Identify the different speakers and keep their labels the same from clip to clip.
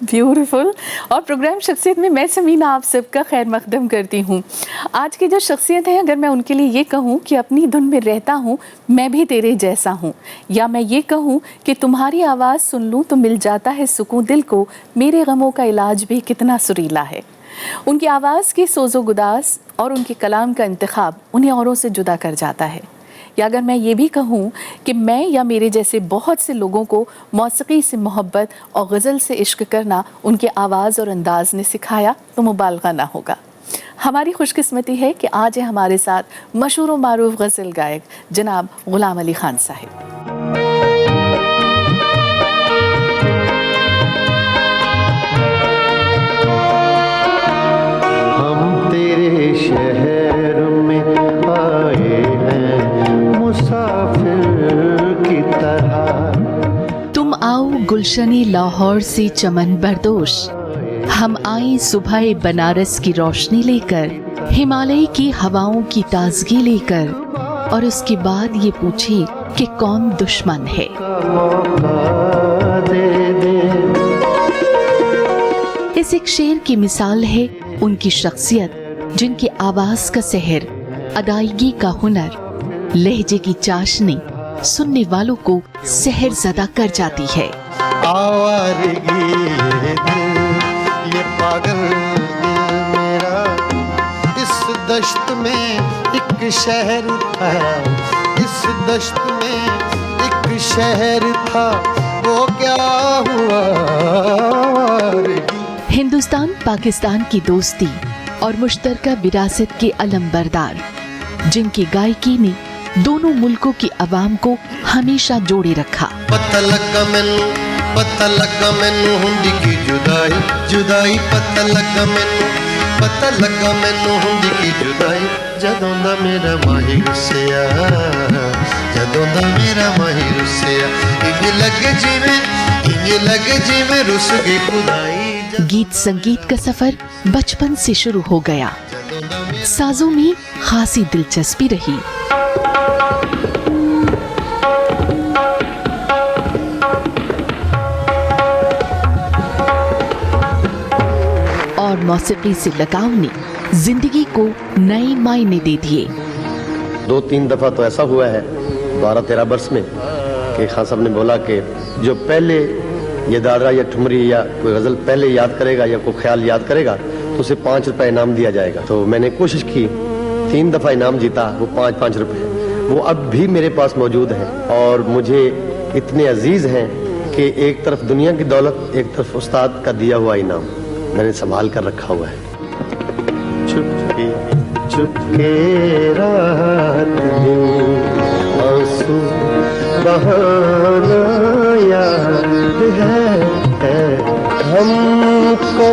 Speaker 1: Beautiful. और programme शख्सियत में मैं समीना आप सबका खैर मकदम करती हूँ। आज की जो शख्सियत है, अगर मैं उनके लिए ये कहूँ कि अपनी धुन में रहता हूँ, मैं भी तेरे जैसा हूँ, या मैं ये कहूँ कि तुम्हारी आवाज़ सुन लूँ तो मिल जाता है सुकून दिल को, मेरे गमों का इलाज भी कितना सुरीला है। उनकी आवाज़ की सोज़ो गुदास और उनके कलाम का इंतखाब उन्हें औरों से जुदा कर जाता है। या अगर मैं ये भी कहूँ कि मैं या मेरे जैसे बहुत से लोगों को मौसीकी से मोहब्बत और गज़ल से इश्क करना उनके आवाज़ और अंदाज ने सिखाया तो मुबालगा ना होगा। हमारी खुशकिस्मती है कि आज है हमारे साथ मशहूर व मारूफ गज़ल गायक जनाब ग़ुलाम अली ख़ान साहिब।
Speaker 2: हम तेरे शहर में आए हैं मुसाफिर की तरह।
Speaker 3: तुम आओ गुलशनी लाहौर से चमन बरदोश, हम आए सुबह बनारस की रोशनी लेकर, हिमालय की हवाओं की ताजगी लेकर, और उसके बाद ये पूछे कि कौन दुश्मन है। इस एक शेर की मिसाल है उनकी शख्सियत, जिनकी आवाज का सहर, अदायगी का हुनर, लहजे की चाशनी सुनने वालों को सहर ज़दा कर जाती है।
Speaker 2: आवारगी ये दिल, ये पागल दिल मेरा, इस दश्त में एक शहर था, इस दश्त में एक शहर था, वो क्या हुआ।
Speaker 3: हिंदुस्तान पाकिस्तान की दोस्ती और मुश्तरका विरासत के अलमबरदार, जिनकी गायकी ने दोनों मुल्कों की आवाम को हमेशा जोड़े रखा।
Speaker 2: पता लगा मैनू हुंदी की जुदाई, जुदाई पता लगा मैनू हुंदी की जुदाई, जदों दा मेरा माही रुसिया, जदों दा मेरा माही रुसिया, इंज लगे जिवें रुस गई खुदाई।
Speaker 3: गीत संगीत का सफर बचपन से शुरू हो गया। साजों में खासी दिलचस्पी रही। और मौसीकी से लगाव ने जिंदगी को नए मायने दे दिए।
Speaker 4: 2-3 दफा तो ऐसा हुआ है 12-13 वर्ष में कि खान साहब ने बोला कि जो पहले ये दादरा या ठुमरी या कोई गज़ल पहले याद करेगा या कोई ख्याल याद करेगा तो उसे 5 रुपए इनाम दिया जाएगा। तो मैंने कोशिश की, 3 दफ़ा इनाम जीता, वो 5-5 रुपए, वो अब भी मेरे पास मौजूद है और मुझे इतने अजीज़ हैं कि एक तरफ दुनिया की दौलत, एक तरफ उस्ताद का दिया हुआ इनाम मैंने संभाल कर रखा हुआ है।
Speaker 2: चुपके रात आंसू बहाना याद है हमको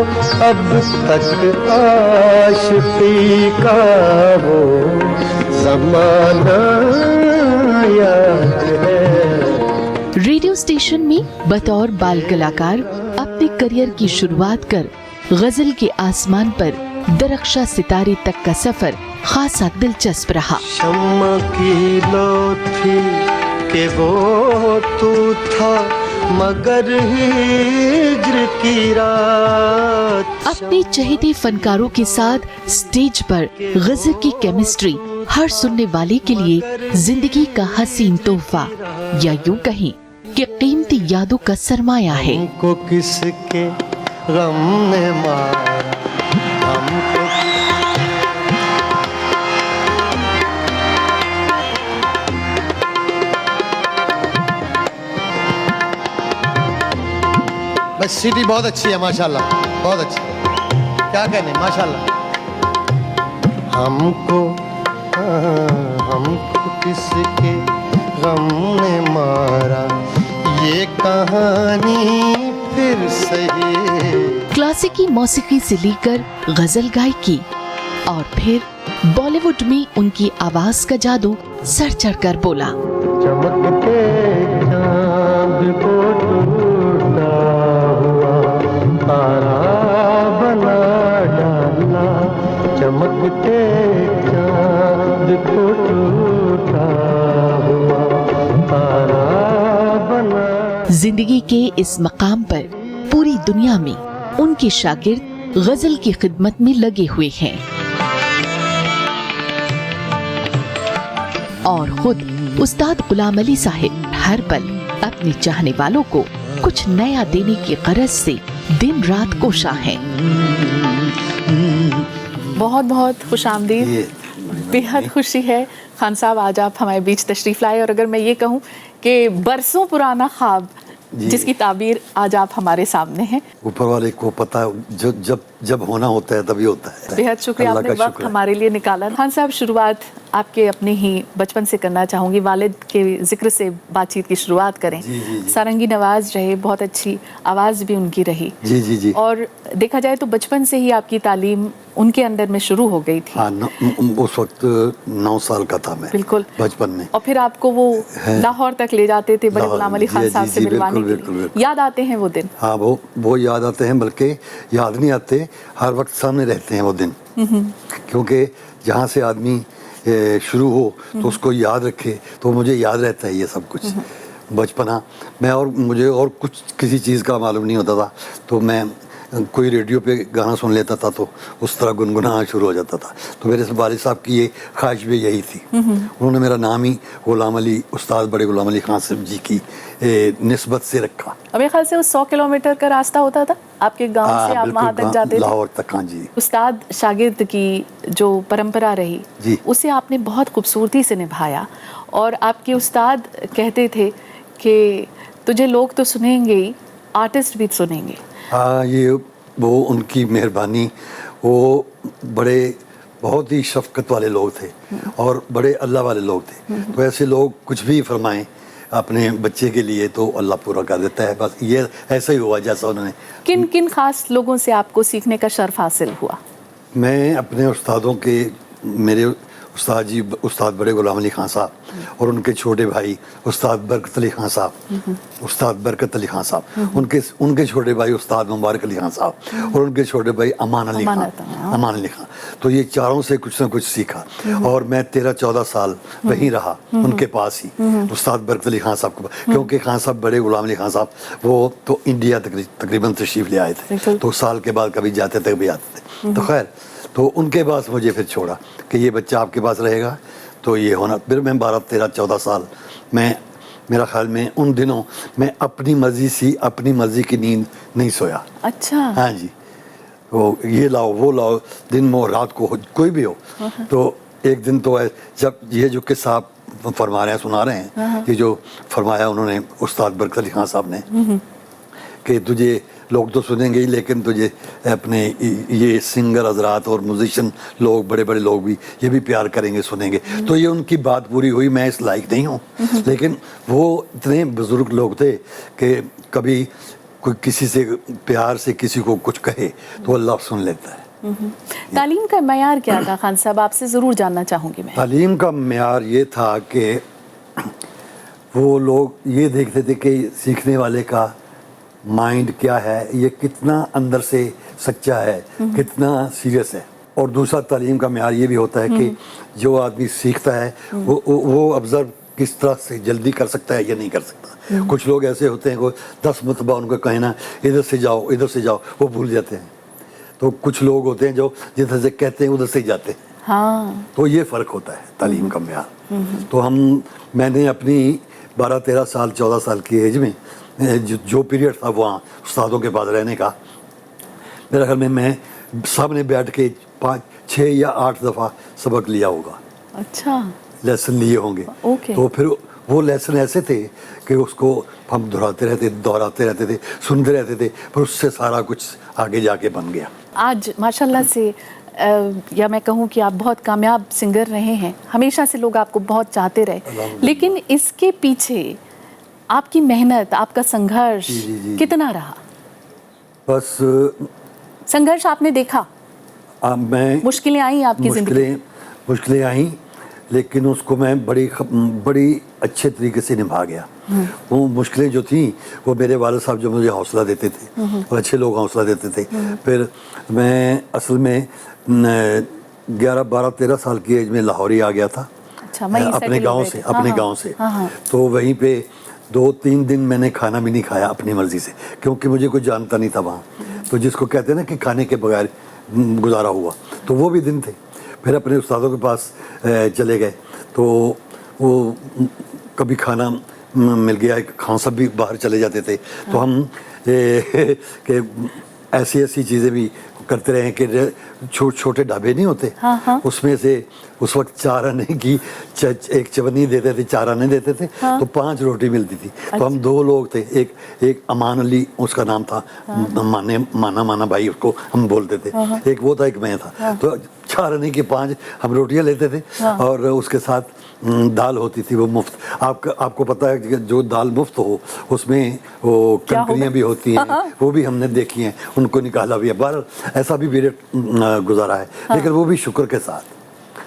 Speaker 2: अब तक आशिकी का वो ज़माना याद है।
Speaker 3: रेडियो स्टेशन में बतौर बाल कलाकार अपने करियर की शुरुआत कर गजल के आसमान पर दरख्शा सितारे तक का सफर खासा दिलचस्प रहा।
Speaker 2: शम्मा की लो थी कि वो तू था मगर हिज्र की रात।
Speaker 3: अपने चहेते फनकारों के साथ स्टेज पर गजल की केमिस्ट्री हर सुनने वाले के लिए जिंदगी का हसीन तोहफा, या यूं कहें कि कीमती यादों का सरमाया है।
Speaker 2: हमको किसके गम ने मारा, हमको बस सीटी बहुत अच्छी है माशाल्लाह, बहुत अच्छी, क्या कहने माशाल्लाह। हमको किसके गम ने मारा, ये कहानी फिर सही।
Speaker 3: क्लासिकी मौसीकी से लेकर गजल गायकी और फिर बॉलीवुड में उनकी आवाज का जादू सर चढ़कर बोला।
Speaker 2: चमकते चांद को टूटा हुआ तारा बना डाला, चमकते चांद को टूटा हुआ तारा बना
Speaker 3: जिंदगी के इस मकाम पर पूरी दुनिया में उनके शागिर्द गजल की खिदमत में लगे हुए हैं और खुद उस्ताद गुलाम अली साहिब हर पल अपने चाहने वालों को कुछ नया देने की गरज से दिन रात कोशा हैं।
Speaker 1: बहुत बहुत खुशामदीद, बेहद खुशी है खान साहब आज आप हमारे बीच तशरीफ लाए। और अगर मैं ये कहूँ कि बरसों पुराना ख्वाब जिसकी ताबीर आज आप हमारे सामने हैं,
Speaker 5: ऊपर वाले को पता है जो जब होना होता है तभी होता है।
Speaker 1: बेहद शुक्रिया
Speaker 5: अल्लाह
Speaker 1: आपने
Speaker 5: का
Speaker 1: वक्त
Speaker 5: शुक्र है।
Speaker 1: हमारे लिए निकाला। खान साहब, शुरुआत आपके अपने ही बचपन से करना चाहूँगी, वालिद के जिक्र से बातचीत की शुरुआत करें। सारंगी नवाज रहे, बहुत अच्छी आवाज़ भी उनकी रही।
Speaker 5: जी जी जी।
Speaker 1: और देखा जाए तो बचपन से ही आपकी तालीम उनके अंदर में शुरू हो गई थी।
Speaker 5: हाँ, उस वक्त 9 साल का था मैं,
Speaker 1: बिल्कुल
Speaker 5: बचपन में।
Speaker 1: और फिर आपको वो लाहौर तक ले जाते थे बड़े
Speaker 5: लाहौर,
Speaker 1: गुलाम अली खान
Speaker 5: जी,
Speaker 1: साहब
Speaker 5: जी,
Speaker 1: से
Speaker 5: जी,
Speaker 1: मिलवाने
Speaker 5: बिल्कुल,
Speaker 1: के
Speaker 5: बिल्कुल,
Speaker 1: लिए।
Speaker 5: बिल्कुल।
Speaker 1: याद आते हैं वो दिन?
Speaker 5: हाँ, वो याद आते हैं, बल्कि याद नहीं आते, हर वक्त सामने रहते हैं वो दिन। क्योंकि जहाँ से आदमी शुरू हो तो उसको याद रखे, तो मुझे याद रहता है ये सब कुछ बचपना। मुझे और कुछ किसी चीज़ का मालूम नहीं होता था, तो मैं कोई रेडियो पे गाना सुन लेता था तो उस तरह गुनगुनाना शुरू हो जाता था। तो मेरे वालिद साहब की ये ख्वाहिश भी यही थी। उन्होंने मेरा नाम ही गुलाम अली, उस्ताद बड़े गुलाम अली खान साहब जी की निस्बत से रखा।
Speaker 1: और मेरे ख्याल से वो 100 किलोमीटर का रास्ता होता था आपके गांव से, आप वहाँ तक जाते थे?
Speaker 5: लाहौर तक, हाँ जी।
Speaker 1: उस्ताद शागिर्द की जो परंपरा रही
Speaker 5: जी,
Speaker 1: उसे आपने बहुत खूबसूरती से निभाया। और आपके उस्ताद कहते थे कि तुझे लोग तो सुनेंगे ही, आर्टिस्ट भी सुनेंगे।
Speaker 5: हाँ, ये वो उनकी मेहरबानी। वो बहुत ही शफकत वाले लोग थे और बड़े अल्लाह वाले लोग थे। तो ऐसे लोग कुछ भी फरमाएं अपने बच्चे के लिए तो अल्लाह पूरा कर देता है। बस ये ऐसा ही हुआ जैसा उन्होंने।
Speaker 1: किन किन खास लोगों से आपको सीखने का शर्फ हासिल हुआ?
Speaker 5: मैं अपने उस्तादों के, मेरे उस्ताद जी उस्ताद बड़े गुलाम अली खान साहब और उनके छोटे भाई उस्ताद बरकत अली खान साहब, उस्ताद बरकत अली खान साहब, उनके छोटे भाई उस्ताद मुबारक अली खान साहब और उनके छोटे भाई अमान अली खान। तो ये चारों से कुछ ना कुछ सीखा। और मैं 13-14 साल वहीं रहा उनके पास ही, उस्ताद बरकत अली खान साहब के। क्योंकि खान साहब बड़े गुलाम अली खान साहब वो तो इंडिया तकरीबन तशरीफ ले आए थे, तो साल के बाद कभी जाते थे कभी आते थे। तो खैर, तो उनके पास मुझे फिर छोड़ा कि ये बच्चा आपके पास रहेगा तो ये होना। फिर मैं 12-13-14 साल मेरा ख्याल में उन दिनों मैं अपनी मर्जी की नींद नहीं सोया।
Speaker 1: अच्छा।
Speaker 5: हाँ जी। तो ये लाओ वो लाओ, दिन में रात को कोई भी हो। तो एक दिन तो जब ये जो किस्सा आप फरमा रहे हैं, सुना रहे हैं, ये जो फरमाया उन्होंने उस्ताद बरकत अली खान साहब ने कि तुझे लोग तो सुनेंगे ही, लेकिन तुझे अपने ये सिंगर हजरात और म्यूजिशियन लोग, बड़े बड़े लोग भी, ये भी प्यार करेंगे, सुनेंगे। तो ये उनकी बात पूरी हुई। मैं इस लायक नहीं हूँ, लेकिन वो इतने बुजुर्ग लोग थे कि कभी कोई किसी से प्यार से किसी को कुछ कहे तो अल्लाह सुन लेता है।
Speaker 1: तालीम का मयार क्या था खान साहब, आपसे ज़रूर जानना चाहूँगी मैं।
Speaker 5: तालीम का मयार ये था कि वो लोग ये देखते थे कि सीखने वाले का माइंड क्या है, ये कितना अंदर से सच्चा है, कितना सीरियस है। और दूसरा तालीम का मयार ये भी होता है कि जो आदमी सीखता है वो ऑब्जर्व किस तरह से जल्दी कर सकता है या नहीं कर सकता। कुछ लोग ऐसे होते हैं को 10 मरतबा उनको कहना इधर से जाओ, वो भूल जाते हैं। तो कुछ लोग होते हैं जो जिधर से कहते हैं उधर से जाते हैं।
Speaker 1: हाँ।
Speaker 5: तो ये फ़र्क होता है तालीम का मयार। तो मैंने अपनी 12-13 साल 14 साल की एज में जो पीरियड था वहाँ उस्तादों के पास रहने का, मेरा ख्याल में मैं सामने बैठ के 5-6 या 8 दफ़ा सबक लिया होगा।
Speaker 1: अच्छा।
Speaker 5: लेसन लिए होंगे। तो फिर वो लेसन ऐसे थे कि उसको हम दोहराते रहते थे, सुनते रहते थे, पर उससे सारा कुछ आगे जाके बन गया।
Speaker 1: आज माशाल्लाह से या मैं कहूँ कि आप बहुत कामयाब सिंगर रहे हैं, हमेशा से लोग आपको बहुत चाहते रहे, लेकिन इसके पीछे आपकी मेहनत, आपका संघर्ष कितना रहा?
Speaker 5: बस
Speaker 1: संघर्ष आपने देखा?
Speaker 5: मैं
Speaker 1: मुश्किलें आई आपकी जिंदगी?
Speaker 5: मुश्किलें आई, लेकिन उसको मैं बड़ी अच्छे तरीके से निभा गया। वो मुश्किलें जो थी वो मेरे वालिद साहब जो मुझे हौसला देते थे और अच्छे लोग हौसला देते थे। फिर मैं असल में 11-12-13 साल की एज में लाहौर ही आ गया था।
Speaker 1: अच्छा,
Speaker 5: अपने गांव से। तो वहीं पे 2-3 दिन मैंने खाना भी नहीं खाया अपनी मर्जी से, क्योंकि मुझे कोई जानता नहीं था वहाँ। तो जिसको कहते हैं ना कि खाने के बगैर गुजारा हुआ, तो वो भी दिन थे। फिर अपने उस्तादों के पास चले गए, तो वो कभी खाना मिल गया, खान साहब भी बाहर चले जाते थे, तो हम कि ऐसी ऐसी चीज़ें भी करते रहे कि छोटे ढाबे नहीं होते,
Speaker 1: हाँ।
Speaker 5: उसमें से उस वक्त 4 आने की एक चवन्नी देते थे, 4 आने देते थे, तो 5 रोटी मिलती थी। तो हम 2 लोग थे, एक अमान अली उसका नाम था, माना भाई उसको हम बोलते थे, एक वो था, एक मैं था। तो 4 आने की 5 हम रोटियां लेते थे, और उसके साथ दाल होती थी वो मुफ्त। आपको पता है कि जो दाल मुफ्त हो उसमें वो कंकरियाँ भी होती हैं, वो भी हमने देखी हैं, उनको निकाला भी है। बार ऐसा भी पीरियड गुजारा है, लेकिन वो भी शुक्र के साथ,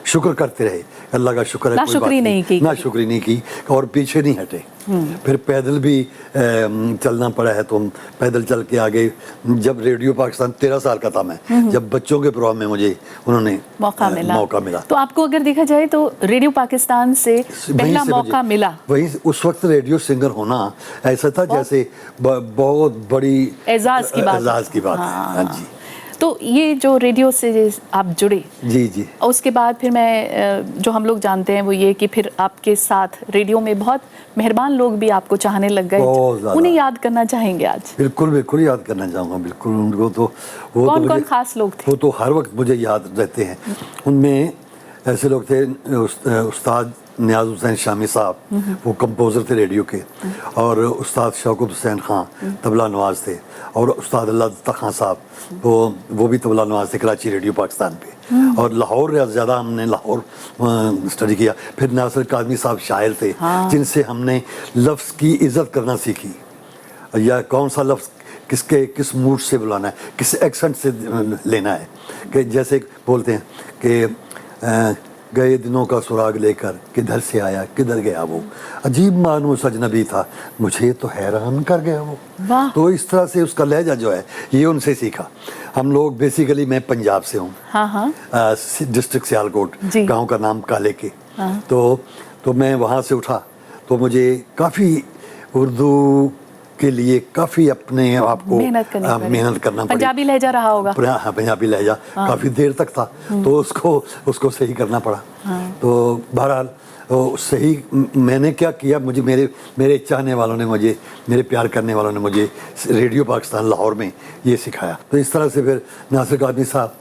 Speaker 5: शुक्र करते रहे, अल्लाह का शुक्र है,
Speaker 1: नाशुक्री नहीं की,
Speaker 5: नाशुक्री नहीं की, और पीछे नहीं हटे। फिर पैदल भी चलना पड़ा है, तो हम पैदल चल के आगे। जब रेडियो पाकिस्तान 13 साल का था मैं, जब बच्चों के प्रोग्राम में मुझे उन्होंने
Speaker 1: मौका मिला। तो आपको अगर देखा जाए तो रेडियो पाकिस्तान से पहला मौका मिला।
Speaker 5: वही उस वक्त रेडियो सिंगर होना ऐसा था जैसे बहुत बड़ी
Speaker 1: एजाज की बात।
Speaker 5: हाँ जी।
Speaker 1: तो ये जो रेडियो से आप जुड़े,
Speaker 5: जी,
Speaker 1: उसके बाद फिर मैं जो हम लोग जानते हैं वो ये कि फिर आपके साथ रेडियो में बहुत मेहरबान लोग भी आपको चाहने लग गए, उन्हें याद करना चाहेंगे आज?
Speaker 5: बिल्कुल याद करना चाहूँगा, बिल्कुल। उनको तो
Speaker 1: कौन खास लोग थे?
Speaker 5: वो तो हर वक्त मुझे याद रहते हैं। उनमें ऐसे लोग थे, उस्ताद नियाज हुसैन शामी साहब, वो कंपोज़र थे रेडियो के, और उस्ताद शौकत हुसैन खान तबला नवाज थे, और उस्ताद अल्लाह खान साहब वो भी तबला नवाज थे कराची रेडियो पाकिस्तान पे। और लाहौर ज़्यादा हमने लाहौर स्टडी किया। फिर नासिर काज़मी साहब शायर थे, जिनसे हमने लफ्ज़ की इज़्ज़त करना सीखी, या कौन सा लफ्ज़ किस मूड से बुलाना है, किस एक्सेंट से लेना है। कि जैसे बोलते हैं कि गए दिनों का सुराग लेकर किधर से आया किधर गया वो, अजीब मानो सजनबी था मुझे तो हैरान कर गया वो। तो इस तरह से उसका लहजा जो है ये उनसे सीखा। हम लोग बेसिकली, मैं पंजाब से हूँ, डिस्ट्रिक्ट सियालकोट, गांव का नाम काले के। तो मैं वहाँ से उठा, तो मुझे काफ़ी उर्दू के लिए काफ़ी अपने आप को मेहनत करना पड़ी।
Speaker 1: पंजाबी लहजा रहा होगा?
Speaker 5: हाँ, पंजाबी लहजा काफ़ी देर तक था, तो उसको सही करना पड़ा। तो बहरहाल सही मैंने क्या किया, मुझे मेरे चाहने वालों ने, मुझे मेरे प्यार करने वालों ने मुझे रेडियो पाकिस्तान लाहौर में ये सिखाया। तो इस तरह से फिर नासिर काज़मी साहब,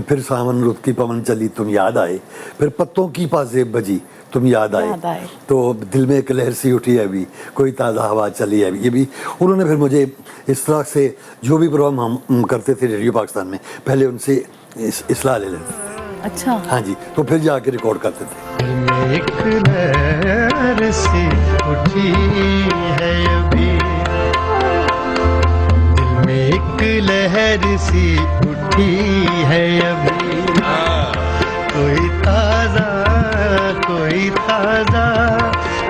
Speaker 5: फिर सावन रुत की पवन चली तुम याद आए, फिर पत्तों की पाजेब बजी तुम याद आए, तो दिल में एक लहर सी उठी है अभी, कोई ताज़ा हवा चली है अभी, ये भी उन्होंने फिर मुझे इस तरह से जो भी प्रोग्राम हम करते थे रेडियो पाकिस्तान में, पहले उनसे इस्लाह ले लेते थे।
Speaker 1: अच्छा।
Speaker 5: हाँ जी, तो फिर जाके रिकॉर्ड करते थे।
Speaker 2: एक लहर सी उठी है अभी, दिल में एक लहर सी उठी है अभी, कोई ताज़ा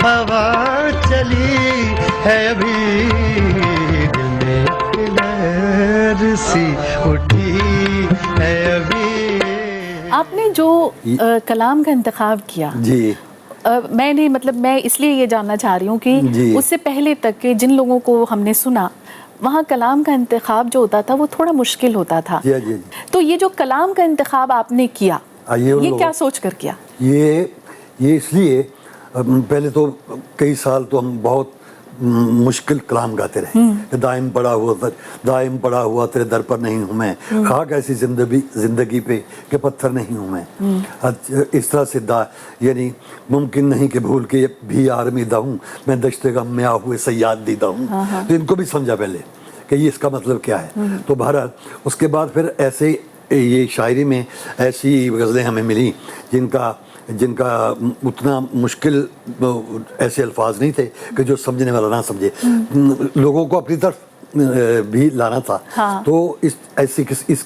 Speaker 2: हवा चली है अभी, दिल में एक लहर सी उठी है अभी।
Speaker 1: आपने जो कलाम का इंतखाब किया
Speaker 5: जी,
Speaker 1: मैं इसलिए ये जानना चाह रही हूँ कि उससे पहले तक के जिन लोगों को हमने सुना, वहाँ कलाम का इंतखाब जो होता था वो थोड़ा मुश्किल होता था।
Speaker 5: जी।
Speaker 1: तो ये जो कलाम का इंतखाब आपने किया, ये क्या सोच कर किया?
Speaker 5: ये इसलिए, पहले तो कई साल तो हम बहुत मुश्किल कलाम गाते रहे। दाइम पड़ा हुआ तेरे दर पर नहीं हूँ मैं, खाक ऐसी जिंदगी पे के पत्थर नहीं हूँ मैं। इस तरह से यानी मुमकिन नहीं कि भूल के भी आर्मीदा हूँ मैं, दश्ते गम में आ हुए सयाद दीदा हूँ। तो इनको भी समझा पहले कि ये इसका मतलब क्या है। तो बहरहाल उसके बाद फिर ऐसे ये शायरी में ऐसी गज़लें हमें मिली जिनका उतना मुश्किल ऐसे अल्फाज नहीं थे कि जो समझने वाला ना समझे, लोगों को अपनी तरफ भी लाना था। तो इस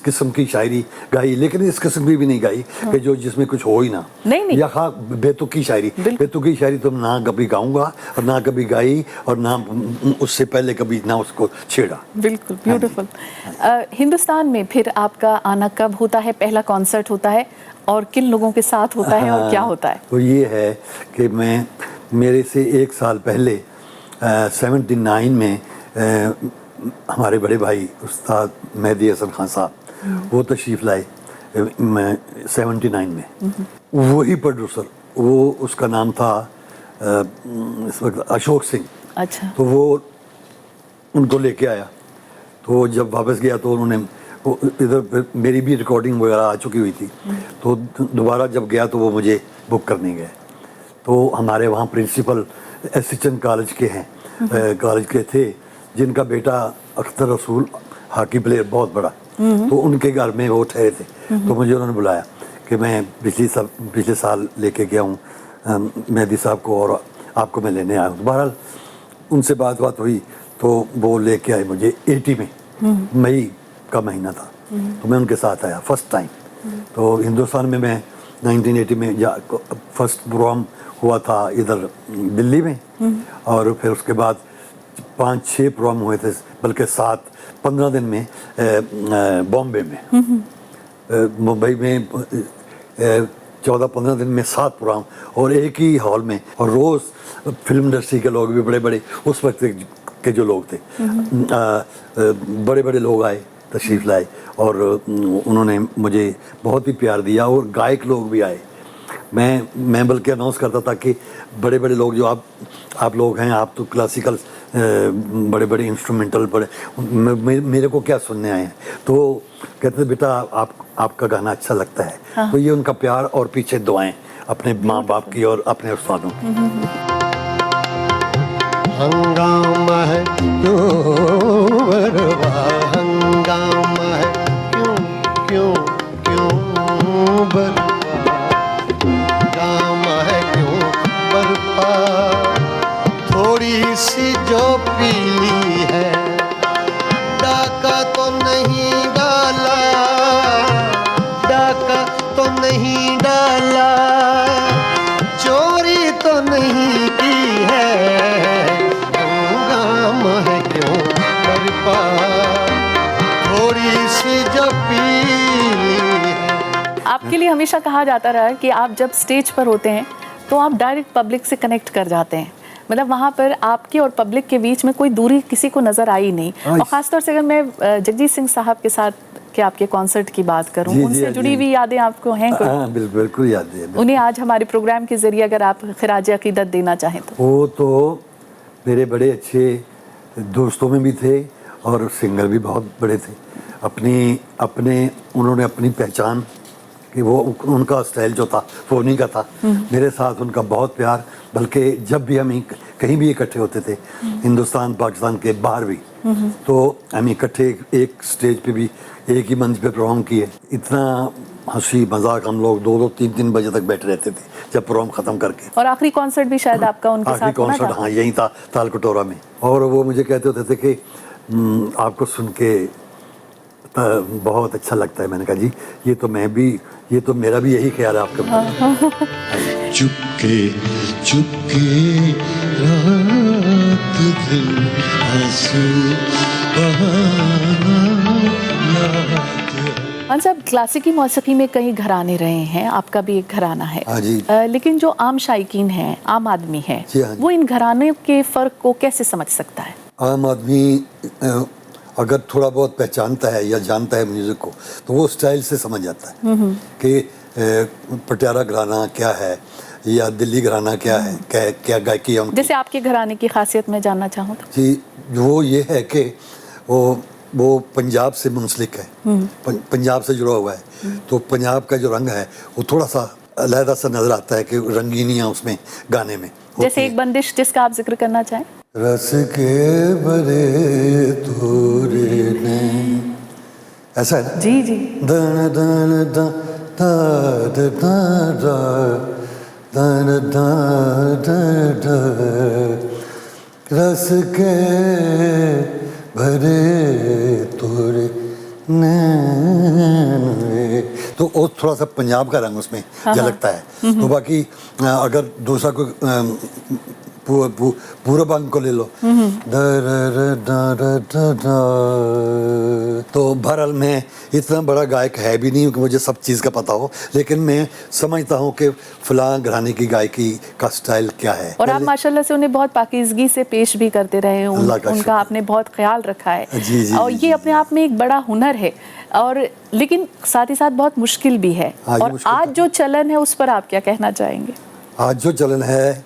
Speaker 5: किस्म की शायरी गाई, लेकिन इस किस्म की भी नहीं गाई कि जो जिसमें कुछ हो ही ना,
Speaker 1: नहीं।
Speaker 5: या बेतुकी शायरी तो ना कभी गाऊंगा और ना कभी गाई, और ना उससे पहले कभी ना उसको छेड़ा।
Speaker 1: बिल्कुल ब्यूटीफुल। हिंदुस्तान में फिर आपका आना कब होता है, पहला कॉन्सर्ट होता है, और किन लोगों के साथ होता है और क्या होता है?
Speaker 5: तो ये है कि मेरे से 1 साल पहले 79 में हमारे बड़े भाई उस्ताद मेहदी हसन खान साहब वो तशरीफ़ लाए 79 में। वही प्रोड्यूसर, वो उसका नाम था इस वक्त अशोक सिंह।
Speaker 1: अच्छा।
Speaker 5: तो वो उनको लेके आया, तो जब वापस गया तो उन्होंने इधर मेरी भी रिकॉर्डिंग वगैरह आ चुकी हुई थी, तो दोबारा जब गया तो वो मुझे बुक करने गए। तो हमारे वहाँ प्रिंसिपल एसएचएन कॉलेज के हैं, कॉलेज के थे, जिनका बेटा अख्तर रसूल हॉकी प्लेयर बहुत बड़ा, तो उनके घर में वो ठहरे थे। तो मुझे उन्होंने बुलाया कि मैं पिछले साल लेके गया हूँ मेहदी साहब को और आपको मैं लेने आया हूँ। बहरहाल उनसे बात हुई तो वो लेके आए मुझे 80 में, मई का महीना था, तो मैं उनके साथ आया फर्स्ट टाइम। तो हिंदुस्तान में मैं 1980 में फर्स्ट प्रोग्राम हुआ था इधर दिल्ली में, और फिर उसके बाद 5-6 प्रोग्राम हुए थे, बल्कि 7-15 दिन में बॉम्बे में, मुंबई में 14-15 दिन में 7 प्रोग्राम और एक ही हॉल में। और रोज़ फिल्म इंडस्ट्री के लोग भी बड़े उस वक्त के जो लोग थे बड़े लोग आए, तशरीफ़ लाए, और उन्होंने मुझे बहुत ही प्यार दिया, और गायक लोग भी आए। मैं बल्कि अनाउंस करता था कि बड़े लोग जो आप लोग हैं, आप तो क्लासिकल बड़े इंस्ट्रूमेंटल मेरे को क्या सुनने आए हैं। तो कहते थे बेटा आपका गाना अच्छा लगता है। हाँ। तो ये उनका प्यार और पीछे दुआएं अपने माँ बाप की और अपने उस्तादों की।
Speaker 2: हंगामा है क्यों बरवा, हंगामा है क्यों बरवा, हंगामा है क्यों बरपा, थोड़ी सी जो पीली है, डाका तो नहीं डाला, डाका तो नहीं डाला, चोरी तो नहीं की है, हंगामा है क्यों बरपा, थोड़ी सी जो पीली है।
Speaker 1: आपके लिए हमेशा कहा जाता रहा कि आप जब स्टेज पर होते हैं तो आप डायरेक्ट पब्लिक से कनेक्ट कर जाते हैं, मतलब वहाँ पर आपके और पब्लिक के बीच में कोई दूरी किसी को नज़र आई नहीं। और ख़ासतौर से अगर मैं जगजीत सिंह साहब के साथ के आपके कॉन्सर्ट की बात करूं, उनसे जुड़ी हुई यादें आपको हैं कोई?
Speaker 5: हाँ, बिल्कुल याद है।
Speaker 1: उन्हें आज हमारे प्रोग्राम के जरिए अगर आप खिराज अकीदत देना चाहें तो।
Speaker 5: वो तो मेरे बड़े अच्छे दोस्तों में भी थे और सिंगर भी बहुत बड़े थे। उन्होंने अपनी पहचान कि वो उनका स्टाइल जो था वो उन्हीं का था। मेरे साथ उनका बहुत प्यार, बल्कि जब भी हम कहीं भी इकट्ठे होते थे, हिंदुस्तान पाकिस्तान के बाहर भी, तो हम इकट्ठे एक स्टेज पे भी एक ही मंच पे प्रोग्राम किए। इतना हंसी मजाक हम लोग 2-2, 3-3 बजे तक बैठे रहते थे जब प्रोग्राम खत्म करके।
Speaker 1: और आखिरी कॉन्सर्ट भी शायद आपका उनके साथ
Speaker 5: आखिरी कॉन्सर्ट हाँ यही था तालकटोरा में। और वो मुझे कहते होते थे कि आपको सुन के बहुत अच्छा लगता है। मैंने कहा जी ये तो मेरा भी यही ख्याल है आपका।
Speaker 2: चुपके चुपके रात दिन आंसू बहाना याद।
Speaker 1: हाँ साहब, क्लासिकी मौसीकी में कई घराने रहे हैं, आपका भी एक घराना है।
Speaker 5: हाँ जी।
Speaker 1: लेकिन जो आम शायकीन है, आम आदमी है,
Speaker 5: जी हाँ जी।
Speaker 1: वो इन घराने के फ़र्क को कैसे समझ सकता है?
Speaker 5: आम आदमी अगर थोड़ा बहुत पहचानता है या जानता है म्यूज़िक को, तो वो स्टाइल से समझ जाता है कि पटियाला घराना क्या है या दिल्ली घराना क्या है, क्या गायकी है उनकी।
Speaker 1: जैसे आपके घराने की खासियत मैं जानना चाहूँ तो।
Speaker 5: जी, वो ये है कि वो पंजाब से मुंसलिक है, पंजाब से जुड़ा हुआ है। तो पंजाब का जो रंग है वो थोड़ा सा अलहदा सा नजर आता है कि रंगीनियाँ उसमें गाने में।
Speaker 1: जैसे एक बंदिश जिसका आप जिक्र करना चाहें।
Speaker 5: रस के बरे तोरे ने, ऐसा है ना?
Speaker 1: जी जी।
Speaker 5: दन दन दन दा दा दा दन दा दा रस के भरे तोरे नैन। तो वो थोड़ा सा पंजाब का रंग उसमें झलकता है। तो बाकी अगर दूसरा कोई पूरब अंग को ले लो, तो बहरहाल मैं इतना बड़ा गायक है भी नहीं कि मुझे सब चीज़ का पता हो, लेकिन मैं समझता हूँ कि फलां घराने की गायकी का स्टाइल क्या है।
Speaker 1: और आप माशाल्लाह से उन्हें बहुत पाकीज़गी से पेश भी करते रहे हैं,
Speaker 5: अल्लाह का
Speaker 1: उनका
Speaker 5: शुक्र।
Speaker 1: आपने बहुत ख्याल रखा है।
Speaker 5: जी,
Speaker 1: और ये अपने आप में एक बड़ा हुनर है, और लेकिन साथ ही साथ बहुत मुश्किल भी है।
Speaker 5: हाँ, ये
Speaker 1: और
Speaker 5: मुश्किल
Speaker 1: आज
Speaker 5: तो
Speaker 1: जो चलन है उस पर आप क्या कहना चाहेंगे?
Speaker 5: आज जो चलन है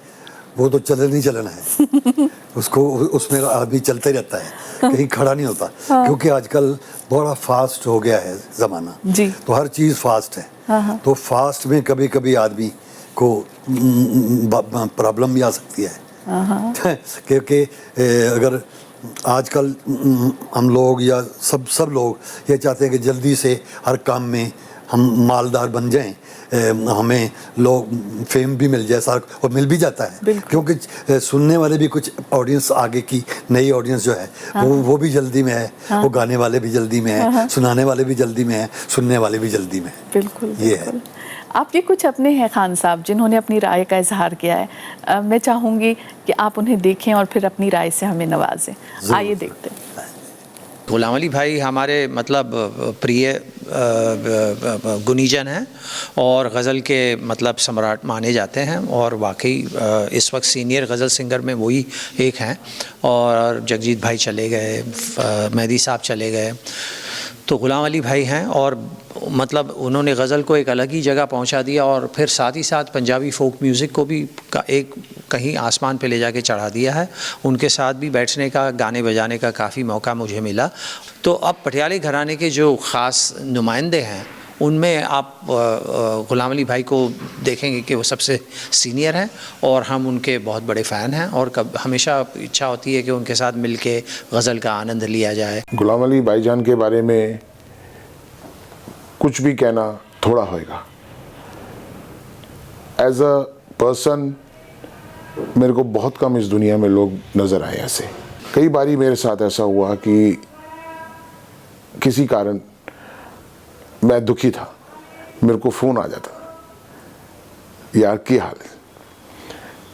Speaker 5: वो तो चलन ही चलन है। उसको उसमें आदमी चलते रहता है, कहीं खड़ा नहीं होता, क्योंकि आजकल बड़ा फास्ट हो गया है ज़माना
Speaker 1: जी।
Speaker 5: तो हर चीज़ फास्ट है। तो फास्ट में कभी कभी आदमी को प्रॉब्लम भी आ सकती है। क्योंकि अगर आजकल हम लोग या सब लोग ये चाहते हैं कि जल्दी से हर काम में हम मालदार बन जाएं, हमें लोग फेम भी मिल जाए सारा, और मिल भी जाता है, क्योंकि सुनने वाले भी कुछ ऑडियंस आगे की नई ऑडियंस जो है वो भी जल्दी में है, वो गाने वाले भी जल्दी में है, सुनाने वाले भी जल्दी में है, सुनने वाले भी जल्दी में है।
Speaker 1: बिल्कुल,
Speaker 5: ये
Speaker 1: बिल्कुल। आपके कुछ अपने हैं खान साहब जिन्होंने अपनी राय का इजहार किया है। मैं चाहूँगी कि आप उन्हें देखें और फिर अपनी राय से हमें नवाजें। आइए देखते हैं।
Speaker 6: गुलाम अली भाई हमारे मतलब प्रिय गुनीजन हैं और गज़ल के मतलब सम्राट माने जाते हैं, और वाकई इस वक्त सीनियर गज़ल सिंगर में वही एक हैं। और जगजीत भाई चले गए, मेहदी साहब चले गए, तो गुलाम अली भाई हैं, और मतलब उन्होंने गज़ल को एक अलग ही जगह पहुंचा दिया, और फिर साथ ही साथ पंजाबी फोक म्यूज़िक को भी एक कहीं आसमान पे ले जाके चढ़ा दिया है। उनके साथ भी बैठने का, गाने बजाने का काफ़ी मौका मुझे मिला। तो अब पटियाली घराने के जो ख़ास नुमाइंदे हैं उनमें आप गुलाम अली भाई को देखेंगे कि वो सबसे सीनियर हैं, और हम उनके बहुत बड़े फ़ैन हैं, और हमेशा इच्छा होती है कि उनके साथ मिल के गज़ल का आनंद लिया जाए।
Speaker 7: गुलाम अली भाईजान के बारे में कुछ भी कहना थोड़ा होएगा। एज अ पर्सन मेरे को बहुत कम इस दुनिया में लोग नज़र आए ऐसे। कई बारी मेरे साथ ऐसा हुआ कि किसी कारण मैं दुखी था, मेरे को फ़ोन आ जाता, यार क्या हाल है,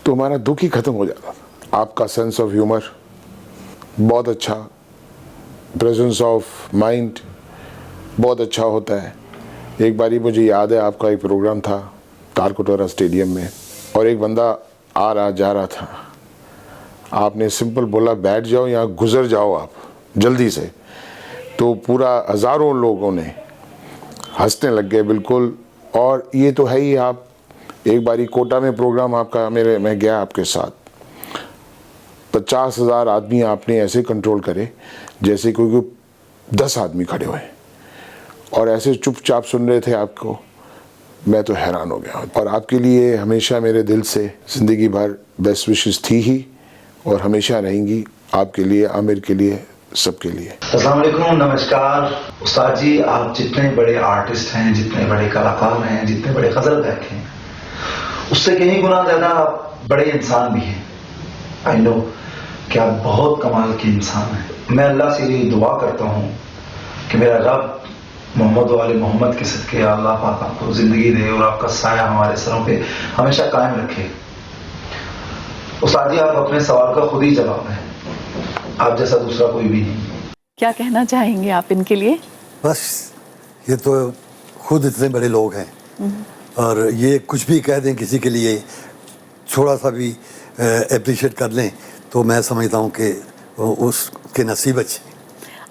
Speaker 7: तो हमारा दुख ही ख़त्म हो जाता था। आपका सेंस ऑफ ह्यूमर बहुत अच्छा, प्रेजेंस ऑफ माइंड बहुत अच्छा होता है। एक बारी मुझे याद है, आपका एक प्रोग्राम था तारकोटोरा स्टेडियम में, और एक बंदा आ रहा जा रहा था, आपने सिंपल बोला बैठ जाओ, यहाँ गुजर जाओ आप जल्दी से, तो पूरा हज़ारों लोगों ने हंसने लग गए बिल्कुल। और ये तो है ही, आप एक बारी कोटा में प्रोग्राम आपका मैं गया आपके साथ, 50,000 आदमी आपने ऐसे कंट्रोल करे जैसे कोई 10 आदमी खड़े हुए और ऐसे चुपचाप सुन रहे थे आपको। मैं तो हैरान हो गया। और आपके लिए हमेशा मेरे दिल से ज़िंदगी भर बेस्ट विशेस थी ही और हमेशा रहेंगी, आपके लिए, आमिर के लिए, सबके लिए।
Speaker 8: अस्सलाम वालेकुम, नमस्कार। उस्ताद जी, आप जितने बड़े आर्टिस्ट हैं, जितने बड़े कलाकार हैं, जितने बड़े गजल गायक हैं, उससे कहीं गुना ज़्यादा आप बड़े इंसान भी हैं। आई नो कि आप बहुत कमाल के इंसान हैं। मैं अल्लाह से ये दुआ करता हूँ कि मेरा रब मोहम्मद वाले मोहम्मद के सदके अल्लाह पाक आपको ज़िंदगी दे और आपका साया हमारे सरों पे हमेशा कायम रखे। उस्ताद जी, आप अपने सवाल का खुद ही जवाब हैं, आप जैसा दूसरा कोई भी नहीं।
Speaker 1: क्या कहना चाहेंगे आप इनके लिए?
Speaker 5: बस ये तो खुद इतने बड़े लोग हैं, और ये कुछ भी कह दें किसी के लिए, थोड़ा सा भी अप्रिशिएट कर लें, तो मैं समझता हूँ कि उसके नसीब अच्छे।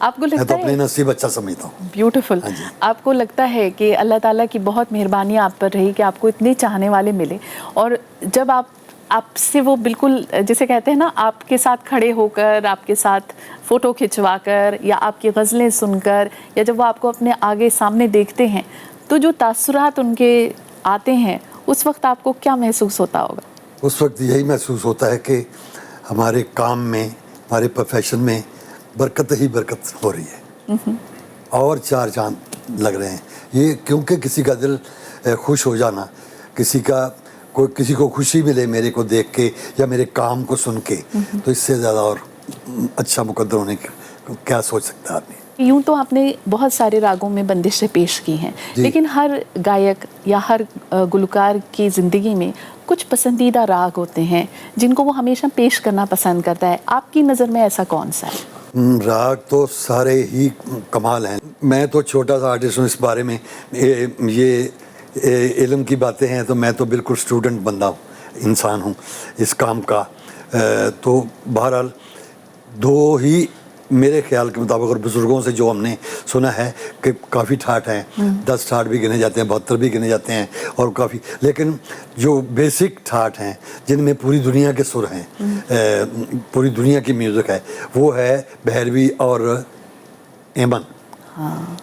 Speaker 1: आपको
Speaker 5: मैं
Speaker 1: लगता
Speaker 5: तो अपने
Speaker 1: है
Speaker 5: नसीब अच्छा समझता हूँ।
Speaker 1: ब्यूटीफुल।
Speaker 5: हाँ जी।
Speaker 1: आपको लगता है कि अल्लाह ताला की बहुत मेहरबानी आप पर रही कि आपको इतने चाहने वाले मिले, और जब आपसे वो बिल्कुल जिसे कहते हैं ना, आपके साथ खड़े होकर, आपके साथ फ़ोटो खिंचवाकर, या आपकी गज़लें सुनकर, या जब वो आपको अपने आगे सामने देखते हैं, तो जो तासुरात उनके आते हैं, उस वक्त आपको क्या महसूस होता होगा? उस
Speaker 5: वक्त यही महसूस होता है कि हमारे काम में, हमारे प्रोफेशन में बरकत ही बरकत हो रही है, और चार चांद लग रहे हैं। ये क्योंकि किसी का दिल खुश हो जाना, किसी को खुशी मिले मेरे को देख के या मेरे काम को सुन के, तो इससे ज़्यादा और अच्छा मुकद्दर होने का क्या सोच सकता है आदमी।
Speaker 1: यूं तो आपने बहुत सारे रागों में बंदिशें पेश की हैं, लेकिन हर गायक या हर गुलकार की ज़िंदगी में कुछ पसंदीदा राग होते हैं जिनको वो हमेशा पेश करना पसंद करता है। आपकी नज़र में ऐसा कौन सा है?
Speaker 5: राग तो सारे ही कमाल हैं। मैं तो छोटा सा आर्टिस्ट हूँ, इस बारे में ये इल्म की बातें हैं तो मैं तो बिल्कुल स्टूडेंट बंदा हूँ, इंसान हूँ इस काम का। तो बहरहाल दो ही मेरे ख्याल के मुताबिक और बुज़ुर्गों से जो हमने सुना है कि काफ़ी ठाठ हैं, 10 ठाठ भी गिने जाते हैं, 72 भी गिने जाते हैं और काफ़ी, लेकिन जो बेसिक ठाठ हैं जिनमें पूरी दुनिया के सुर हैं, पूरी दुनिया की म्यूज़िक है, वो है भैरवी और एमन।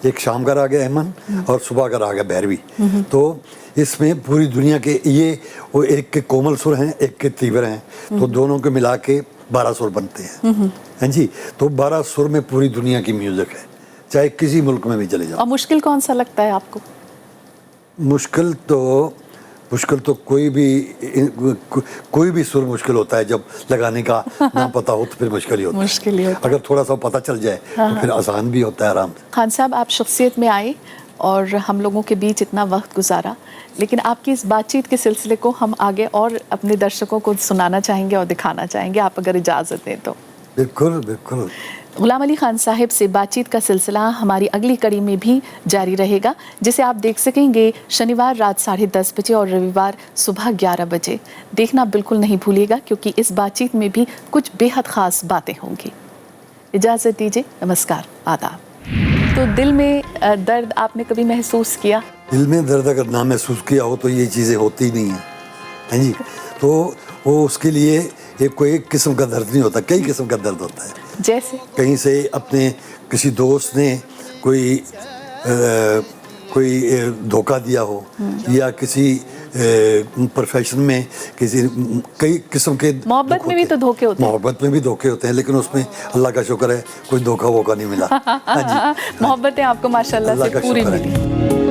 Speaker 5: एक शाम का राग है एमन और सुबह का राग है भैरवी। तो इसमें पूरी दुनिया के ये वो एक के कोमल सुर हैं, एक के तीव्र हैं, तो दोनों को मिला के 12 सुर बनते हैं। हाँ जी, तो 12 सुर में पूरी दुनिया की म्यूजिक है, चाहे किसी मुल्क में भी चले जाओ।
Speaker 1: और मुश्किल कौन सा लगता है आपको?
Speaker 5: मुश्किल तो कोई भी सुर मुश्किल होता है, जब लगाने का ना पता हो तो फिर मुश्किल ही होता है।
Speaker 1: मुश्किल ही होता है।
Speaker 5: अगर थोड़ा सा पता चल जाए तो फिर आसान भी होता है आराम से।
Speaker 1: खान साहब, आप शख्सियत में आए और हम लोगों के बीच इतना वक्त गुजारा, लेकिन आपकी इस बातचीत के सिलसिले को हम आगे और अपने दर्शकों को सुनाना चाहेंगे और दिखाना चाहेंगे, आप अगर इजाज़त दें तो।
Speaker 5: बिल्कुल बिल्कुल।
Speaker 1: गुलाम अली खान साहिब से बातचीत का सिलसिला हमारी अगली कड़ी में भी जारी रहेगा, जिसे आप देख सकेंगे शनिवार रात 10:30 बजे और रविवार सुबह 11 बजे। देखना बिल्कुल नहीं भूलिएगा, क्योंकि इस बातचीत में भी कुछ बेहद ख़ास बातें होंगी। इजाज़त दीजिए, नमस्कार, आदाब। तो दिल में दर्द आपने कभी महसूस किया?
Speaker 5: दिल में दर्द अगर ना महसूस किया हो तो ये चीज़ें होती ही नहीं हैं, है जी। तो वो उसके लिए एक किस्म का दर्द नहीं होता, कई किस्म का दर्द होता है।
Speaker 1: जैसे
Speaker 5: कहीं से अपने किसी दोस्त ने कोई धोखा दिया हो, या किसी प्रोफेशन में कई किस्म के
Speaker 1: मोहब्बत में भी तो धोखे होते हैं।
Speaker 5: मोहब्बत में भी धोखे होते हैं, लेकिन उसमें अल्लाह का शुक्र है कोई धोखा वोखा नहीं मिला। हाँ जी,
Speaker 1: मोहब्बतें आपको माशाल्लाह से पूरी मिली।